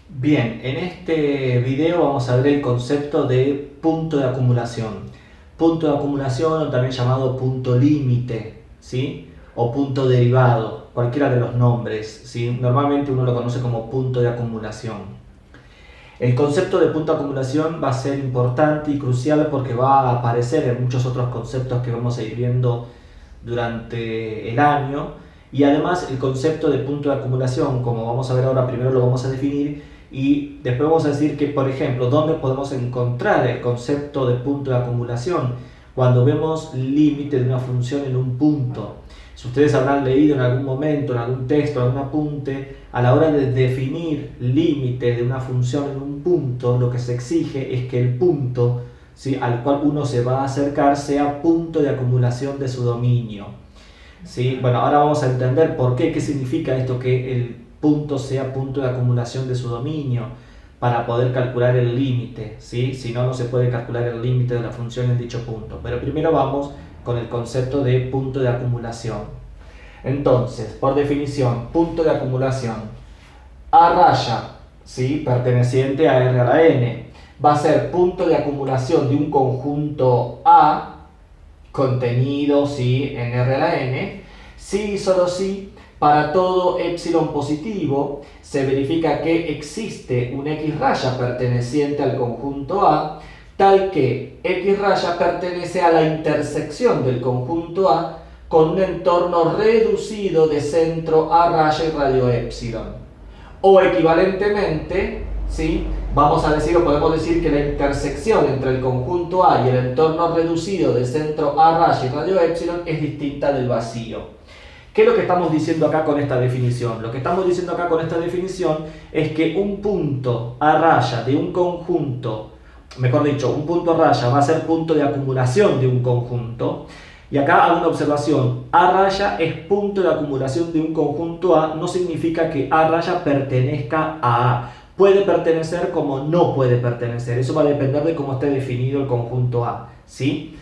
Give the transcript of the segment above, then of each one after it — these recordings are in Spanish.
Bien, en este video vamos a ver el concepto de punto de acumulación. Punto de acumulación o también llamado punto límite, ¿sí? O punto derivado, cualquiera de los nombres, ¿sí? Normalmente uno lo conoce como punto de acumulación. El concepto de punto de acumulación va a ser importante y crucial porque va a aparecer en muchos otros conceptos que vamos a ir viendo durante el año. Y además el concepto de punto de acumulación, como vamos a ver ahora, primero lo vamos a definir y después vamos a decir que, por ejemplo, ¿dónde podemos encontrar el concepto de punto de acumulación? Cuando vemos límite de una función en un punto. Si ustedes habrán leído en algún momento, en algún texto, en algún apunte, a la hora de definir límite de una función en un punto, lo que se exige es que el punto, ¿sí?, al cual uno se va a acercar sea punto de acumulación de su dominio. ¿Sí? Bueno, ahora vamos a entender por qué significa esto que el punto sea punto de acumulación de su dominio para poder calcular el límite, ¿sí? Si no, no se puede calcular el límite de la función en dicho punto. Pero primero vamos con el concepto de punto de acumulación. Entonces, por definición, punto de acumulación, A raya, ¿sí?, perteneciente a R a la N, va a ser punto de acumulación de un conjunto A contenido, ¿sí?, en R a la N, si y solo si para todo epsilon positivo se verifica que existe un X raya perteneciente al conjunto A, tal que X raya pertenece a la intersección del conjunto A con un entorno reducido de centro A raya y radio epsilon. O equivalentemente, ¿sí?, vamos a decir o podemos decir que la intersección entre el conjunto A y el entorno reducido de centro A raya y radio epsilon es distinta del vacío. ¿Qué es lo que estamos diciendo acá con esta definición? Lo que estamos diciendo acá con esta definición es que un punto A raya de un conjunto, mejor dicho, un punto A raya va a ser punto de acumulación de un conjunto. Y acá hago una observación, A raya es punto de acumulación de un conjunto A, no significa que A raya pertenezca a A. Puede pertenecer como no puede pertenecer, eso va a depender de cómo esté definido el conjunto A, ¿sí?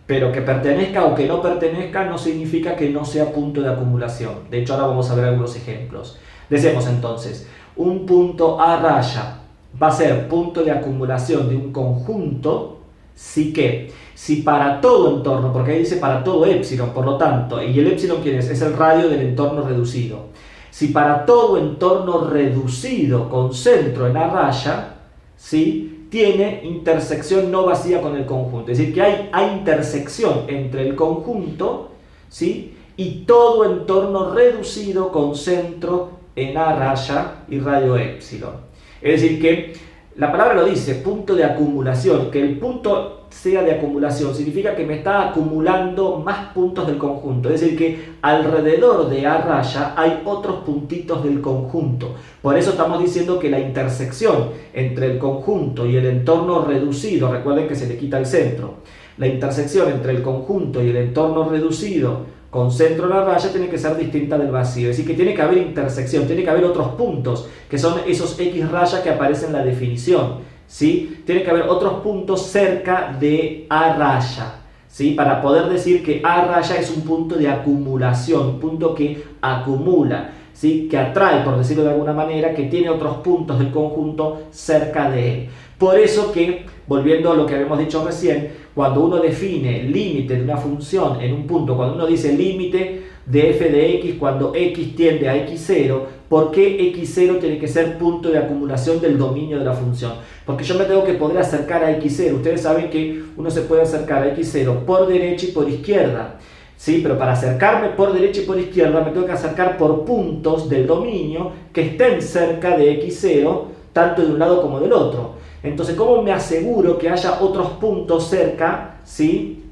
Pero que pertenezca o que no pertenezca no significa que no sea punto de acumulación. De hecho, ahora vamos a ver algunos ejemplos. Decimos entonces, un punto A raya va a ser punto de acumulación de un conjunto si para todo entorno, porque ahí dice para todo epsilon, por lo tanto, y el epsilon ¿quién es? Es el radio del entorno reducido. Si para todo entorno reducido con centro en A raya, ¿sí?, tiene intersección no vacía con el conjunto. Es decir, que hay intersección entre el conjunto, ¿sí?, y todo entorno reducido con centro en A raya y radio epsilon. Es decir, que la palabra lo dice, punto de acumulación, que el punto sea de acumulación significa que me está acumulando más puntos del conjunto, es decir que alrededor de A raya hay otros puntitos del conjunto. Por eso estamos diciendo que la intersección entre el conjunto y el entorno reducido, recuerden que se le quita el centro, la intersección entre el conjunto y el entorno reducido con centro en la raya tiene que ser distinta del vacío, es decir, que tiene que haber intersección, tiene que haber otros puntos, que son esos X raya que aparecen en la definición, ¿sí? Tiene que haber otros puntos cerca de A raya, ¿sí?, para poder decir que A raya es un punto de acumulación, un punto que acumula, ¿sí?, que atrae, por decirlo de alguna manera, que tiene otros puntos del conjunto cerca de él. Por eso que, volviendo a lo que habíamos dicho recién, cuando uno define límite de una función en un punto, cuando uno dice límite de f de x cuando x tiende a x0, ¿por qué x0 tiene que ser punto de acumulación del dominio de la función? Porque yo me tengo que poder acercar a x0. Ustedes saben que uno se puede acercar a x0 por derecha y por izquierda, ¿sí? Pero para acercarme por derecha y por izquierda me tengo que acercar por puntos del dominio que estén cerca de x0, tanto de un lado como del otro. Entonces, ¿cómo me aseguro que haya otros puntos cerca, ¿sí?,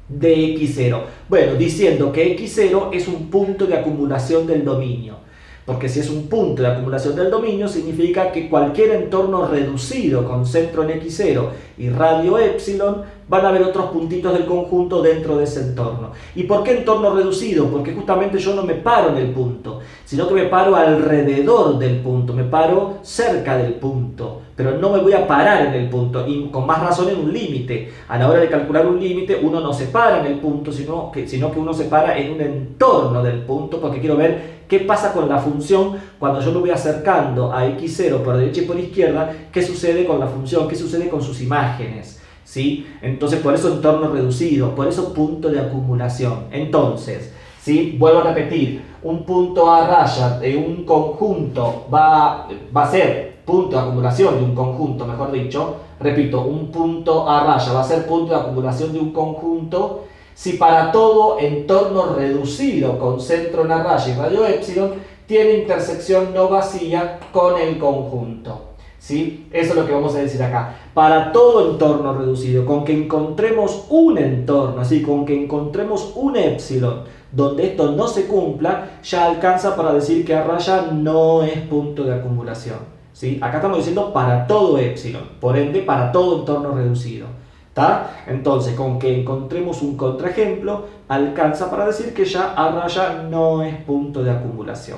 de x0? Bueno, diciendo que x0 es un punto de acumulación del dominio. Porque si es un punto de acumulación del dominio, significa que cualquier entorno reducido con centro en x0 y radio epsilon van a haber otros puntitos del conjunto dentro de ese entorno. ¿Y por qué entorno reducido? Porque justamente yo no me paro en el punto, sino que me paro alrededor del punto, me paro cerca del punto, pero no me voy a parar en el punto, y con más razón en un límite. A la hora de calcular un límite, uno no se para en el punto, sino que uno se para en un entorno del punto, porque quiero ver qué pasa con la función cuando yo me voy acercando a x0 por derecha y por izquierda, qué sucede con la función, qué sucede con sus imágenes, ¿sí? Entonces, por eso entorno reducido, por eso punto de acumulación. Entonces, ¿sí? Vuelvo a repetir, un punto A raya de un conjunto va a ser punto de acumulación de un conjunto, mejor dicho. Repito, un punto A raya va a ser punto de acumulación de un conjunto si para todo entorno reducido con centro en A raya y radio épsilon tiene intersección no vacía con el conjunto. ¿Sí? Eso es lo que vamos a decir acá. Para todo entorno reducido, con que encontremos un entorno, así, con que encontremos un épsilon donde esto no se cumpla, ya alcanza para decir que A raya no es punto de acumulación. ¿Sí? Acá estamos diciendo para todo épsilon, por ende para todo entorno reducido. ¿Tá? Entonces, con que encontremos un contraejemplo, alcanza para decir que ya A raya no es punto de acumulación.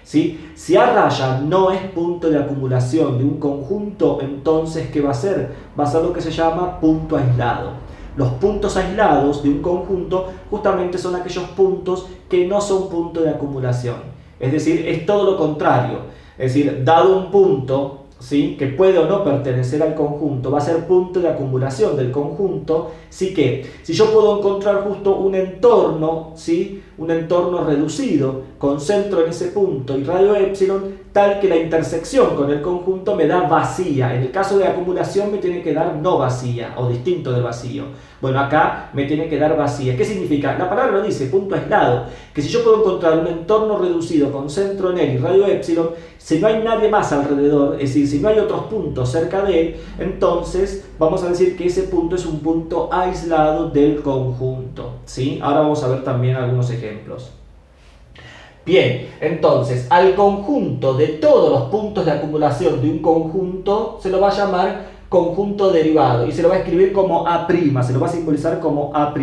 ¿Sí? Si A raya no es punto de acumulación de un conjunto, entonces ¿qué va a ser? Va a ser lo que se llama punto aislado. Los puntos aislados de un conjunto justamente son aquellos puntos que no son punto de acumulación. Es decir, es todo lo contrario. Es decir, dado un punto, ¿sí?, que puede o no pertenecer al conjunto, va a ser punto de acumulación del conjunto. Sí que, si yo puedo encontrar justo un entorno, ¿sí?, un entorno reducido con centro en ese punto y radio épsilon, tal que la intersección con el conjunto me da vacía. En el caso de acumulación me tiene que dar no vacía o distinto del vacío. Bueno, acá me tiene que dar vacía. ¿Qué significa? La palabra lo dice, punto aislado. Que si yo puedo encontrar un entorno reducido con centro en él y radio épsilon, si no hay nadie más alrededor, es decir, si no hay otros puntos cerca de él, entonces vamos a decir que ese punto es un punto aislado del conjunto. ¿Sí? Ahora vamos a ver también algunos ejemplos. Bien, entonces al conjunto de todos los puntos de acumulación de un conjunto se lo va a llamar conjunto derivado y se lo va a escribir como A', se lo va a simbolizar como A',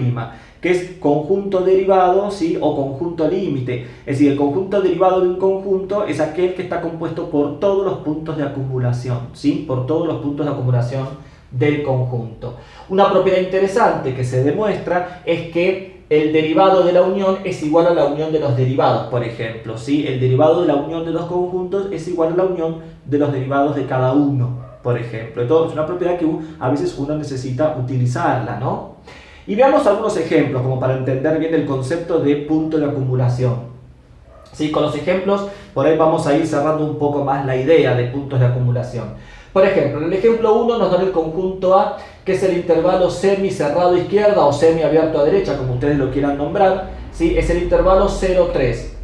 que es conjunto derivado, ¿sí?, o conjunto límite. Es decir, el conjunto derivado de un conjunto es aquel que está compuesto por todos los puntos de acumulación, ¿sí?, por todos los puntos de acumulación del conjunto. Una propiedad interesante que se demuestra es que el derivado de la unión es igual a la unión de los derivados, por ejemplo, ¿sí? El derivado de la unión de dos conjuntos es igual a la unión de los derivados de cada uno, por ejemplo. Entonces, es una propiedad que a veces uno necesita utilizarla, ¿no? Y veamos algunos ejemplos, como para entender bien el concepto de punto de acumulación. ¿Sí? Con los ejemplos, por ahí vamos a ir cerrando un poco más la idea de puntos de acumulación. Por ejemplo, en el ejemplo 1 nos dan el conjunto A, que es el intervalo semicerrado a izquierda o semiabierto a derecha, como ustedes lo quieran nombrar. ¿Sí? Es el intervalo 0, 3.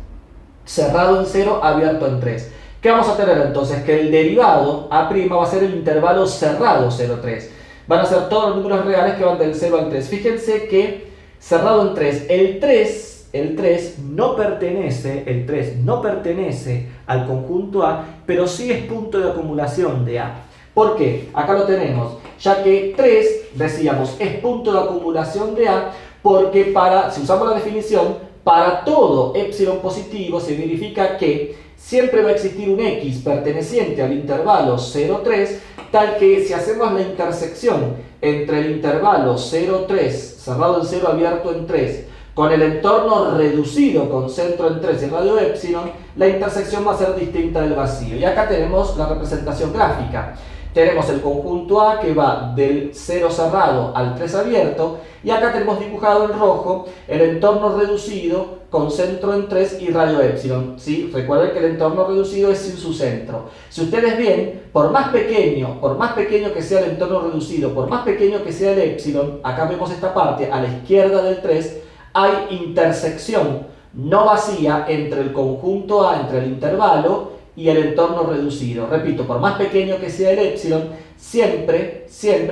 Cerrado en 0, abierto en 3. ¿Qué vamos a tener entonces? Que el derivado A' va a ser el intervalo cerrado 0, 3. Van a ser todos los números reales que van del 0 al 3. Fíjense que cerrado en 3, el 3 no pertenece al conjunto A, pero sí es punto de acumulación de A. ¿Por qué? Acá lo tenemos, ya que 3, decíamos, es punto de acumulación de A, porque si usamos la definición, para todo épsilon positivo se verifica que siempre va a existir un X perteneciente al intervalo 0, 3, tal que si hacemos la intersección entre el intervalo 0, 3, cerrado en 0, abierto en 3, con el entorno reducido con centro en 3 y radio épsilon, la intersección va a ser distinta del vacío. Y acá tenemos la representación gráfica. Tenemos el conjunto A que va del 0 cerrado al 3 abierto, y acá tenemos dibujado en rojo el entorno reducido con centro en 3 y radio épsilon. ¿Sí? Recuerden que el entorno reducido es sin su centro. Si ustedes ven, por más pequeño que sea el entorno reducido, por más pequeño que sea el épsilon, acá vemos esta parte a la izquierda del 3, hay intersección no vacía entre el conjunto A, entre el intervalo y el entorno reducido. Repito, por más pequeño que sea el épsilon, siempre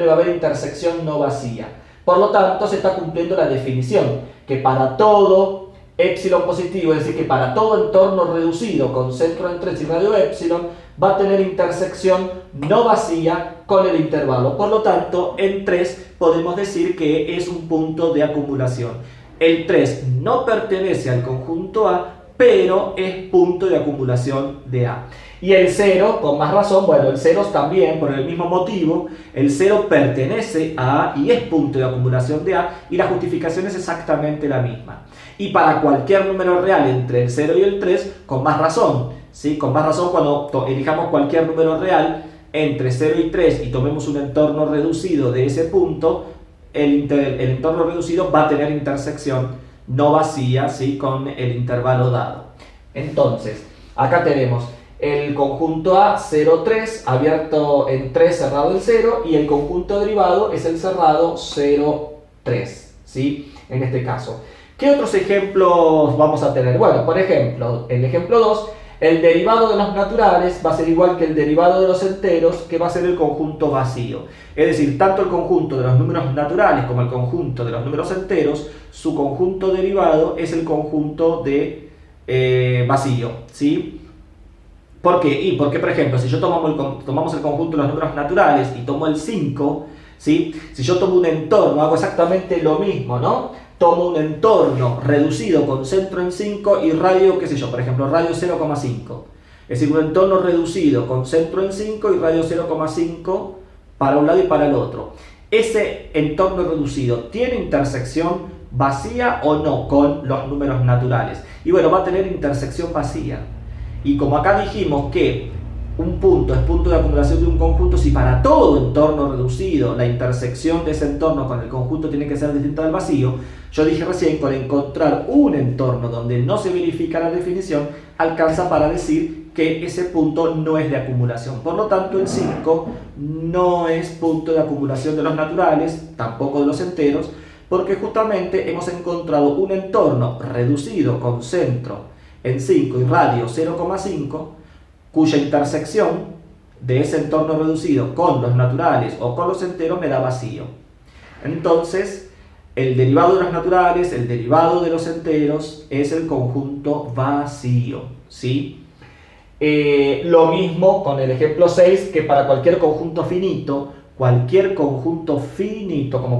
va a haber intersección no vacía. Por lo tanto, se está cumpliendo la definición, que para todo epsilon positivo, es decir, que para todo entorno reducido con centro en 3 y radio epsilon va a tener intersección no vacía con el intervalo. Por lo tanto, en 3 podemos decir que es un punto de acumulación. El 3 no pertenece al conjunto A, pero es punto de acumulación de A. Y el 0, con más razón, bueno, el 0 también, por el mismo motivo, el 0 pertenece a A y es punto de acumulación de A, y la justificación es exactamente la misma. Y para cualquier número real entre el 0 y el 3, con más razón, ¿sí? Con más razón cuando elijamos cualquier número real entre 0 y 3 y tomemos un entorno reducido de ese punto, el entorno reducido va a tener intersección no vacía, ¿sí? Con el intervalo dado. Entonces, acá tenemos el conjunto A 0, 3, abierto en 3, cerrado en 0, y el conjunto derivado es el cerrado 0, 3, ¿sí? En este caso. ¿Qué otros ejemplos vamos a tener? Bueno, por ejemplo, el ejemplo 2, el derivado de los naturales va a ser igual que el derivado de los enteros, que va a ser el conjunto vacío. Es decir, tanto el conjunto de los números naturales como el conjunto de los números enteros, su conjunto derivado es el conjunto de vacío, ¿sí? ¿Por qué? Y porque, por ejemplo, si yo tomamos el conjunto de los números naturales y tomo el 5, ¿sí? Si yo tomo un entorno, hago exactamente lo mismo, ¿no? Tomo un entorno reducido con centro en 5 y radio, qué sé yo, por ejemplo, radio 0,5. Es decir, un entorno reducido con centro en 5 y radio 0,5 para un lado y para el otro. Ese entorno reducido tiene intersección vacía o no con los números naturales. Y bueno, va a tener intersección vacía. Y como acá dijimos que un punto es punto de acumulación de un conjunto, si para todo entorno reducido la intersección de ese entorno con el conjunto tiene que ser distinta del vacío, yo dije recién, con encontrar un entorno donde no se verifica la definición, alcanza para decir que ese punto no es de acumulación. Por lo tanto, el 5 no es punto de acumulación de los naturales, tampoco de los enteros, porque justamente hemos encontrado un entorno reducido con centro en 5 y radio 0,5, cuya intersección de ese entorno reducido con los naturales o con los enteros me da vacío. Entonces, el derivado de los naturales, el derivado de los enteros es el conjunto vacío, ¿sí? Lo mismo con el ejemplo 6, que para cualquier conjunto finito, como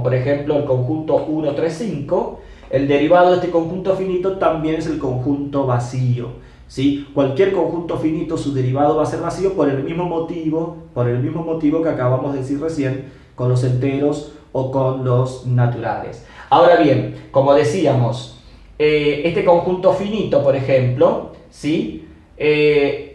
por ejemplo el conjunto 1, 3, 5, el derivado de este conjunto finito también es el conjunto vacío, ¿sí? Cualquier conjunto finito, su derivado va a ser vacío por el mismo motivo que acabamos de decir recién con los enteros o con los naturales. Ahora bien, como decíamos, este conjunto finito, por ejemplo, ¿sí?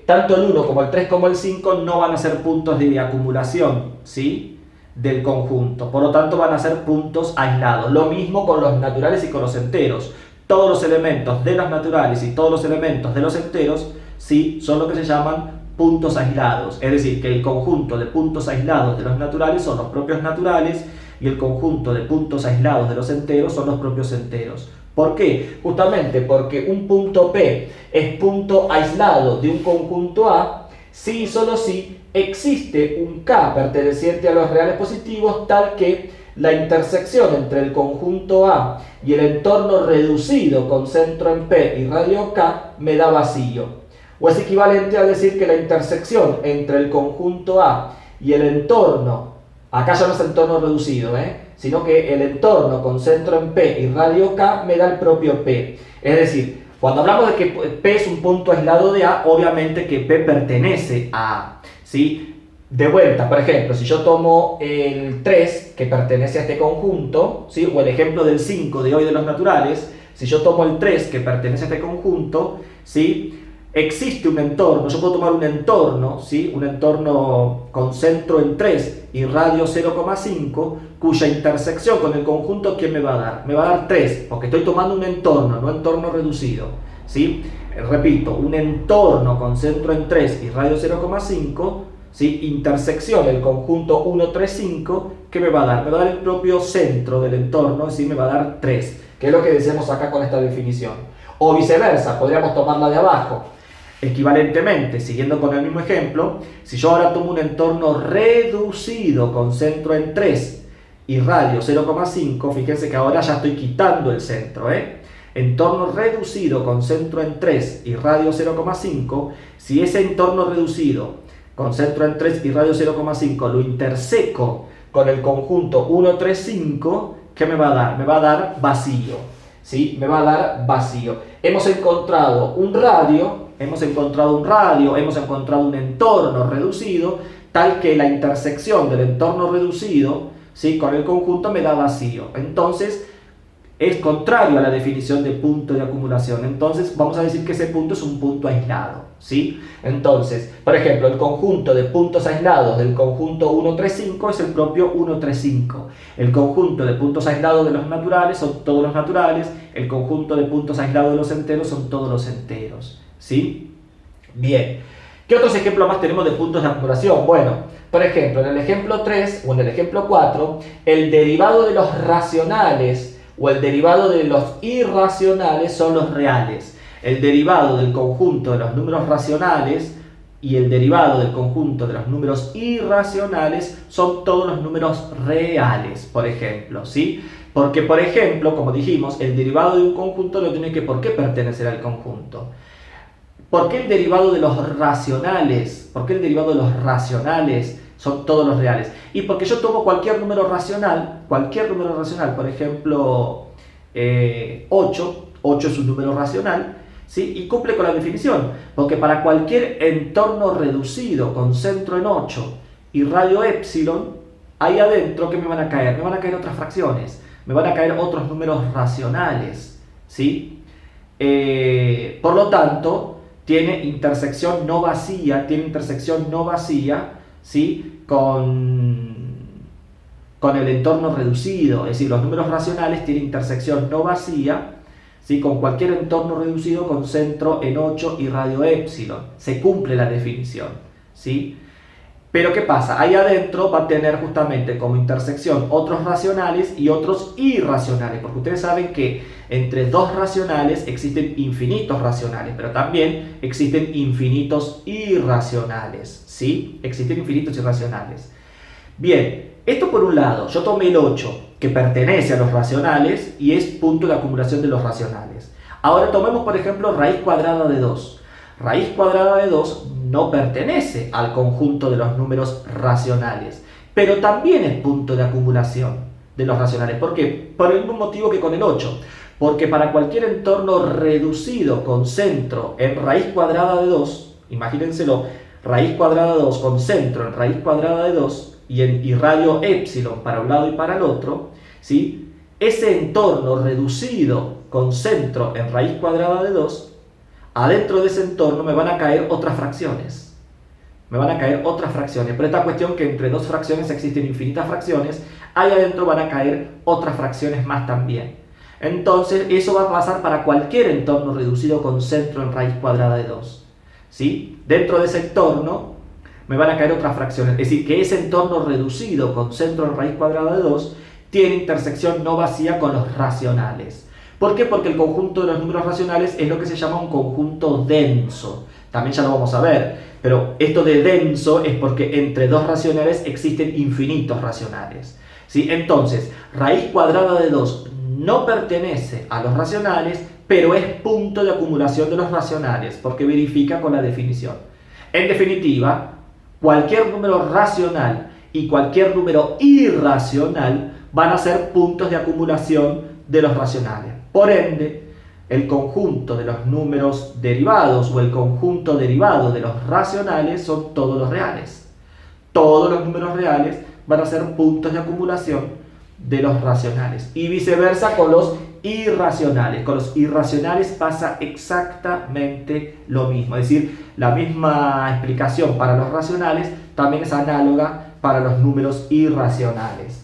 Tanto el 1 como el 3 como el 5 no van a ser puntos de acumulación, ¿sí? Del conjunto, por lo tanto van a ser puntos aislados. Lo mismo con los naturales y con los enteros. Todos los elementos de los naturales y todos los elementos de los enteros, sí, son lo que se llaman puntos aislados. Es decir, que el conjunto de puntos aislados de los naturales son los propios naturales y el conjunto de puntos aislados de los enteros son los propios enteros. ¿Por qué? Justamente porque un punto P es punto aislado de un conjunto A si y solo si existe un K perteneciente a los reales positivos tal que la intersección entre el conjunto A y el entorno reducido con centro en P y radio K me da vacío. O es equivalente a decir que la intersección entre el conjunto A y el entorno, acá ya no es entorno reducido, sino que el entorno con centro en P y radio K me da el propio P. Es decir, cuando hablamos de que P es un punto aislado de A, obviamente que P pertenece a A, ¿sí? De vuelta, por ejemplo, si yo tomo el 3, que pertenece a este conjunto, ¿sí? O el ejemplo del 5 de hoy de los naturales, si yo tomo el 3, que pertenece a este conjunto, ¿sí? Existe un entorno, yo puedo tomar un entorno, ¿sí? Un entorno con centro en 3 y radio 0,5, cuya intersección con el conjunto, ¿qué me va a dar? Me va a dar 3, porque estoy tomando un entorno, no entorno reducido, ¿sí? Repito, un entorno con centro en 3 y radio 0,5, ¿sí? Intersección, el conjunto 1, 3, 5, ¿qué me va a dar? Me va a dar el propio centro del entorno, ¿sí? Me va a dar 3, que es lo que decimos acá con esta definición. O viceversa, podríamos tomarla de abajo. Equivalentemente, siguiendo con el mismo ejemplo, si yo ahora tomo un entorno reducido con centro en 3 y radio 0,5, fíjense que ahora ya estoy quitando el centro, entorno reducido con centro en 3 y radio 0,5, si ese entorno reducido con centro en 3 y radio 0,5 lo interseco con el conjunto 1, 3, 5, ¿qué me va a dar? Me va a dar vacío, ¿sí? Me va a dar vacío. Hemos encontrado un radio, hemos encontrado un entorno reducido, tal que la intersección del entorno reducido, ¿sí?, con el conjunto me da vacío. Entonces, es contrario a la definición de punto de acumulación. Entonces, vamos a decir que ese punto es un punto aislado, ¿sí? Entonces, por ejemplo, el conjunto de puntos aislados del conjunto 1, 3, 5 es el propio 1, 3, 5. El conjunto de puntos aislados de los naturales son todos los naturales. El conjunto de puntos aislados de los enteros son todos los enteros, ¿sí? Bien. ¿Qué otros ejemplos más tenemos de puntos de acumulación? Bueno, por ejemplo, en el ejemplo 3 o en el ejemplo 4, el derivado de los racionales o el derivado de los irracionales son los reales. El derivado del conjunto de los números racionales y el derivado del conjunto de los números irracionales son todos los números reales, por ejemplo, ¿sí? Porque, por ejemplo, como dijimos, el derivado de un conjunto no tiene que por qué pertenecer al conjunto. ¿Por qué el derivado de los racionales? ¿Por qué el derivado de los racionales son todos los reales? Y porque yo tomo cualquier número racional, por ejemplo, 8 es un número racional, ¿sí? Y cumple con la definición, porque para cualquier entorno reducido con centro en 8 y radio épsilon, ahí adentro, ¿qué me van a caer? Me van a caer otras fracciones, me van a caer otros números racionales, ¿sí? Por lo tanto, tiene intersección no vacía, ¿sí?, con el entorno reducido. Es decir, los números racionales tienen intersección no vacía, ¿sí?, con cualquier entorno reducido con centro en 8 y radio épsilon. Se cumple la definición, ¿sí? Pero ¿qué pasa? Ahí adentro va a tener justamente como intersección otros racionales y otros irracionales, porque ustedes saben que entre dos racionales existen infinitos racionales, pero también existen infinitos irracionales, ¿sí? Existen infinitos irracionales. Bien, esto por un lado, yo tomé el 8, que pertenece a los racionales y es punto de acumulación de los racionales. Ahora tomemos, por ejemplo, raíz cuadrada de 2. Raíz cuadrada de 2 no pertenece al conjunto de los números racionales, pero también es punto de acumulación de los racionales. ¿Por qué? Por el mismo motivo que con el 8. Porque para cualquier entorno reducido con centro en raíz cuadrada de 2, imagínenselo, raíz cuadrada de 2 con centro en raíz cuadrada de 2 y radio épsilon para un lado y para el otro, ¿sí?, ese entorno reducido con centro en raíz cuadrada de 2, adentro de ese entorno me van a caer otras fracciones. Pero esta cuestión que entre dos fracciones existen infinitas fracciones, ahí adentro van a caer otras fracciones más también. Entonces, eso va a pasar para cualquier entorno reducido con centro en raíz cuadrada de 2. ¿Sí? Dentro de ese entorno me van a caer otras fracciones. Es decir, que ese entorno reducido con centro en raíz cuadrada de 2 tiene intersección no vacía con los racionales. ¿Por qué? Porque el conjunto de los números racionales es lo que se llama un conjunto denso. También ya lo vamos a ver. Pero esto de denso es porque entre dos racionales existen infinitos racionales, ¿sí? Entonces, raíz cuadrada de 2 no pertenece a los racionales, pero es punto de acumulación de los racionales, porque verifica con la definición. En definitiva, cualquier número racional y cualquier número irracional van a ser puntos de acumulación de los racionales. Por ende, el conjunto de los números derivados o el conjunto derivado de los racionales son todos los reales. Todos los números reales van a ser puntos de acumulación de los racionales. Y viceversa con los irracionales. Con los irracionales pasa exactamente lo mismo. Es decir, la misma explicación para los racionales también es análoga para los números irracionales.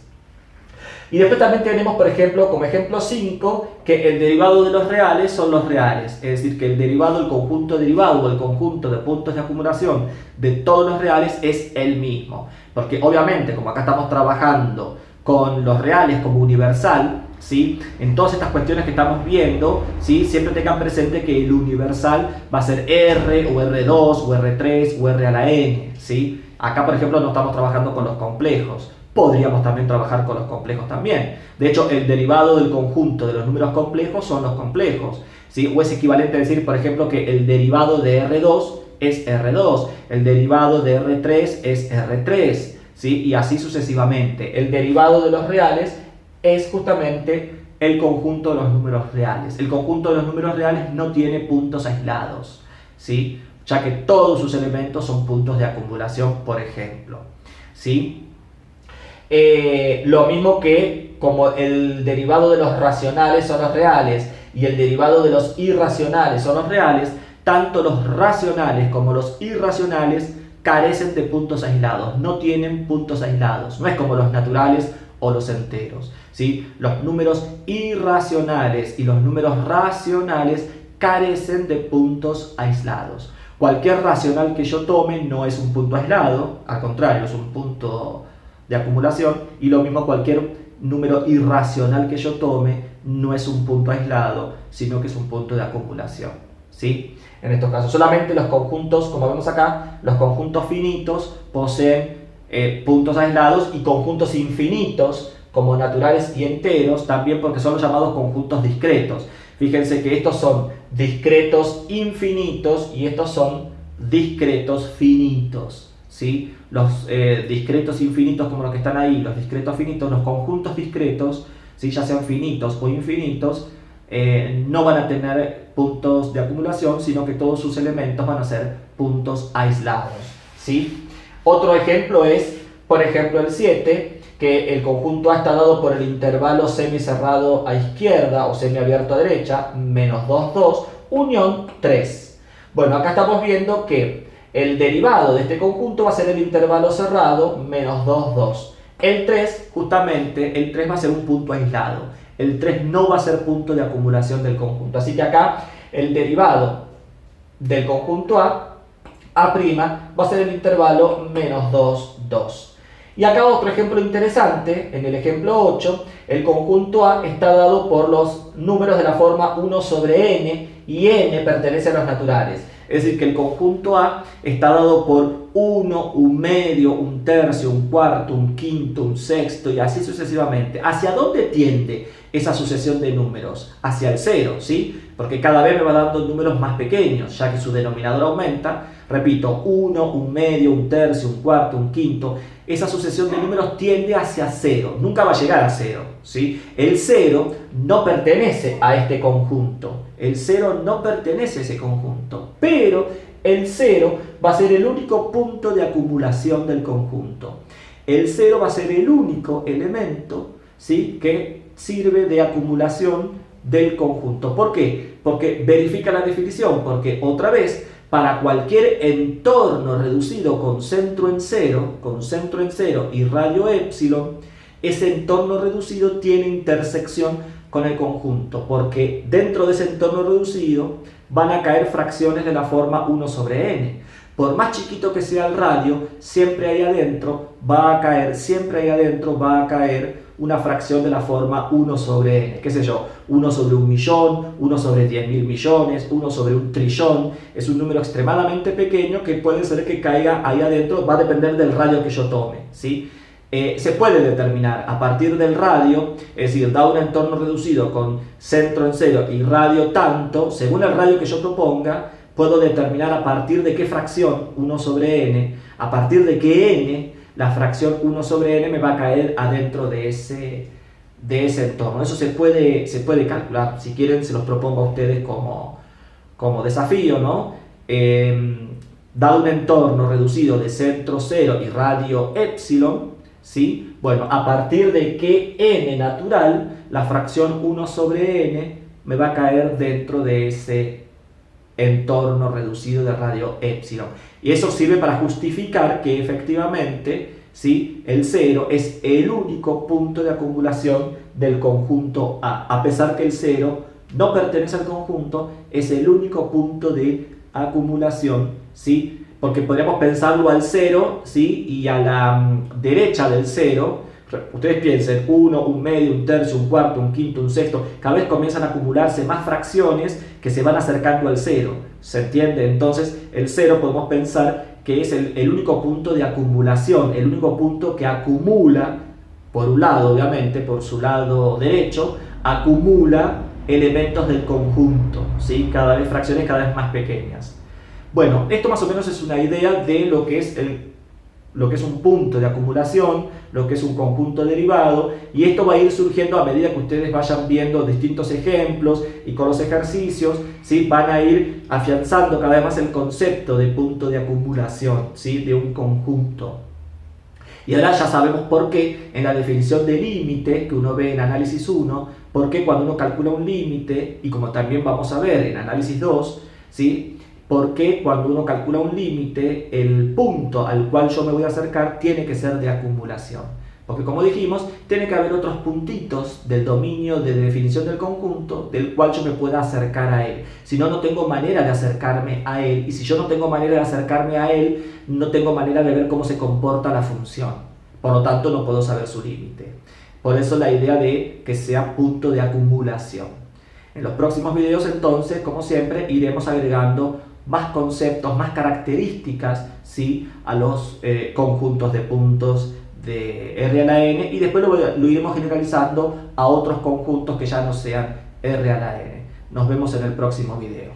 Y después también tenemos, por ejemplo, como ejemplo 5, que el derivado de los reales son los reales. Es decir, que el derivado, el conjunto derivado o el conjunto de puntos de acumulación de todos los reales es el mismo. Porque obviamente, como acá estamos trabajando con los reales como universal, ¿sí?, en todas estas cuestiones que estamos viendo, ¿sí?, siempre tengan presente que el universal va a ser R o R2 o R3 o R a la N, ¿sí? Acá, por ejemplo, no estamos trabajando con los complejos. Podríamos también trabajar con los complejos también. De hecho, el derivado del conjunto de los números complejos son los complejos, ¿sí? O es equivalente a decir, por ejemplo, que el derivado de R2 es R2, el derivado de R3 es R3, ¿sí? Y así sucesivamente. El derivado de los reales es justamente el conjunto de los números reales. El conjunto de los números reales no tiene puntos aislados, ¿sí? Ya que todos sus elementos son puntos de acumulación, por ejemplo, ¿sí? Lo mismo que como el derivado de los racionales son los reales y el derivado de los irracionales son los reales, tanto los racionales como los irracionales carecen de puntos aislados, no tienen puntos aislados, no es como los naturales o los enteros, ¿sí? Los números irracionales y los números racionales carecen de puntos aislados. Cualquier racional que yo tome no es un punto aislado, al contrario, es un punto de acumulación, y lo mismo cualquier número irracional que yo tome no es un punto aislado, sino que es un punto de acumulación, ¿sí? En estos casos, solamente los conjuntos, como vemos acá, los conjuntos finitos poseen puntos aislados, y conjuntos infinitos, como naturales y enteros, también, porque son los llamados conjuntos discretos. Fíjense que estos son discretos infinitos y estos son discretos finitos, ¿sí? Los discretos infinitos, como los que están ahí, los discretos finitos, los conjuntos discretos, ¿sí? Ya sean finitos o infinitos, no van a tener puntos de acumulación, sino que todos sus elementos van a ser puntos aislados, ¿sí? Otro ejemplo es, por ejemplo, el 7, que el conjunto A está dado por el intervalo semicerrado a izquierda o semiabierto a derecha, menos 2, 2, unión 3. Bueno, acá estamos viendo que el derivado de este conjunto va a ser el intervalo cerrado, menos 2, 2. El 3, justamente, el 3 va a ser un punto aislado. El 3 no va a ser punto de acumulación del conjunto. Así que acá el derivado del conjunto A' va a ser el intervalo menos 2, 2. Y acá otro ejemplo interesante, en el ejemplo 8, el conjunto A está dado por los números de la forma 1 sobre n, y n pertenece a los naturales. Es decir, que el conjunto A está dado por 1, un medio, un tercio, un cuarto, un quinto, un sexto, y así sucesivamente. ¿Hacia dónde tiende esa sucesión de números? Hacia el 0, ¿sí? Porque cada vez me va dando números más pequeños, ya que su denominador aumenta. Repito, 1, un medio, un tercio, un cuarto, un quinto. Esa sucesión de números tiende hacia 0, nunca va a llegar a 0, ¿sí? El 0 no pertenece a este conjunto, el 0 no pertenece a ese conjunto, pero el 0 va a ser el único punto de acumulación del conjunto. El 0 va a ser el único elemento, ¿sí?, que sirve de acumulación del conjunto. ¿Por qué? Porque verifica la definición, porque otra vez, para cualquier entorno reducido con centro en cero y radio épsilon, ese entorno reducido tiene intersección con el conjunto, porque dentro de ese entorno reducido van a caer fracciones de la forma 1 sobre n. Por más chiquito que sea el radio, siempre ahí adentro va a caer una fracción de la forma 1 sobre n, qué sé yo, 1 sobre 1 millón, 1 sobre 10.000 millones, 1 sobre 1 trillón. Es un número extremadamente pequeño que puede ser que caiga ahí adentro, va a depender del radio que yo tome, ¿sí? Se puede determinar a partir del radio, es decir, da un entorno reducido con centro en 0 y radio tanto, según el radio que yo proponga, puedo determinar a partir de qué fracción 1 sobre n, a partir de qué n, la fracción 1 sobre n me va a caer adentro de ese entorno. Eso se puede calcular. Si quieren, se los propongo a ustedes como desafío, ¿no? Dado un entorno reducido de centro 0 y radio épsilon, ¿sí? Bueno, a partir de qué n natural, la fracción 1 sobre n me va a caer dentro de ese entorno reducido de radio épsilon. Y eso sirve para justificar que efectivamente, ¿sí?, el 0 es el único punto de acumulación del conjunto A. A pesar que el 0 no pertenece al conjunto, es el único punto de acumulación, ¿sí? Porque podríamos pensarlo al 0, ¿sí?, y a la derecha del 0, ustedes piensen, 1, un medio, un tercio, un cuarto, un quinto, un sexto, cada vez comienzan a acumularse más fracciones que se van acercando al 0, ¿se entiende? Entonces el 0 podemos pensar que es el único punto de acumulación, el único punto que acumula, por un lado obviamente, por su lado derecho, acumula elementos del conjunto, ¿sí? Cada vez fracciones cada vez más pequeñas. Bueno, esto más o menos es una idea de lo que es un punto de acumulación, lo que es un conjunto derivado, y esto va a ir surgiendo a medida que ustedes vayan viendo distintos ejemplos y con los ejercicios, ¿sí? Van a ir afianzando cada vez más el concepto de punto de acumulación, ¿sí? De un conjunto. Y ahora ya sabemos por qué en la definición de límite que uno ve en análisis 1, por qué cuando uno calcula un límite, y como también vamos a ver en análisis 2, ¿sí? Por qué cuando uno calcula un límite, el punto al cual yo me voy a acercar tiene que ser de acumulación. Porque como dijimos, tiene que haber otros puntitos del dominio de definición del conjunto del cual yo me pueda acercar a él. Si no, no tengo manera de acercarme a él. Y si yo no tengo manera de acercarme a él, no tengo manera de ver cómo se comporta la función. Por lo tanto, no puedo saber su límite. Por eso la idea de que sea punto de acumulación. En los próximos videos, entonces, como siempre, iremos agregando más conceptos, más características, ¿sí? A los conjuntos de puntos de R a la n, y después lo iremos generalizando a otros conjuntos que ya no sean R a la n. Nos vemos en el próximo video.